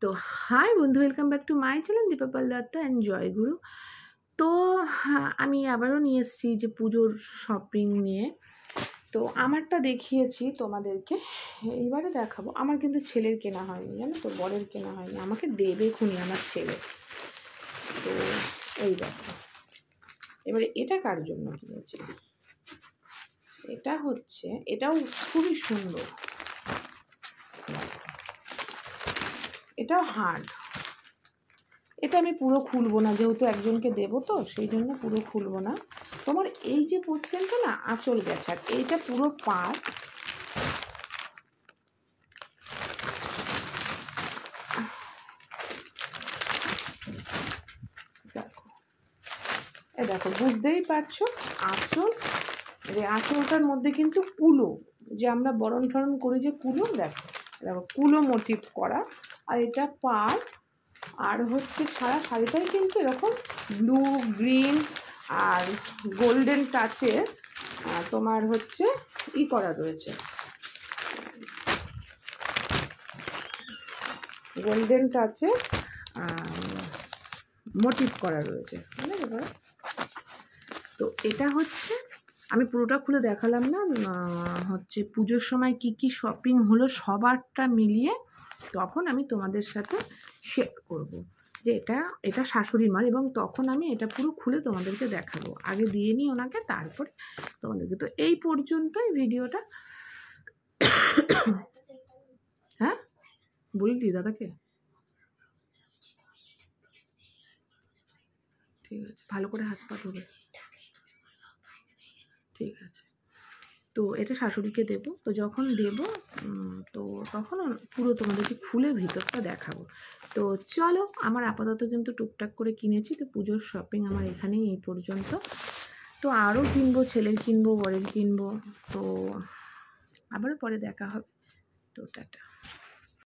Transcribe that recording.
তো হাই বন্ধু, welcome back to my channel Dipapal Dutta and Joyguru. তো আমি আবারও নিয়ে এসেছি যে পুজোর শপিং নিয়ে। তো আমারটা দেখিয়েছি তোমাদেরকে, এইবারে দেখাবো। আমার কিন্তু ছেলের কেনা হয়নি, জানো তো, বরের কেনা হয়নি, আমাকে দেবে খুনি আমার ছেলে। তো এই দেখো, এবারে এটা কার জন্য কিনেছি, এটা হচ্ছে, এটাও খুবই সুন্দর, এটাও হার্ড। এটা আমি পুরো খুলবো না, যেহেতু একজনকে দেবো তো সেই জন্য পুরো খুলবো না। তোমার এই যে পোর্শনটা না আঁচল গেছে, আর এইটা পুরো পার্ট। দেখো, এ দেখো, বুঝতেই পারছো আঁচল, যে আঁচলটার মধ্যে কিন্তু কুলো, যে আমরা বরণ ফরণ করি যে কুলো, দেখো দেখো কুলো মোটিভ করা। আর এটা পার্ট, আর হচ্ছে সারা শাড়িটাই কিন্তু এরকম ব্লু, গ্রিন আর গোল্ডেন টাচের তোমার হচ্ছে করা রয়েছে, গোল্ডেন টাচে মোটিভ করা রয়েছে। তো এটা হচ্ছে, আমি পুরোটা খুলে দেখালাম না, হচ্ছে পুজোর সময় কি কি শপিং হলো সবারটা মিলিয়ে তখন আমি তোমাদের সাথে শেয়ার করব যে এটা শাশুড়ি মার, এবং তখন আমি এটা পুরো খুলে তোমাদেরকে দেখাবো। আগে দিয়ে নিই ওনাকে, তারপরে তোমাদেরকে। তো এই পর্যন্তই ভিডিওটা। হ্যাঁ বললি দাদাকে, ঠিক আছে, ভালো করে হাত পা ধরে, ঠিক আছে। তো এটা শাশুড়িকে দেবো, তো যখন দেবো তো তখন পুরো তোমাদেরকে খুলে ভিতরটা দেখাবো। তো চলো, আমার আপাতত কিন্তু টুকটাক করে কিনেছি, তো পুজোর শপিং আমার এখানেই এই পর্যন্ত। তো আরও কিনবো, ছেলের কিনবো, বরের কিনবো। তো আবার পরে দেখা হবে। তো টাটা।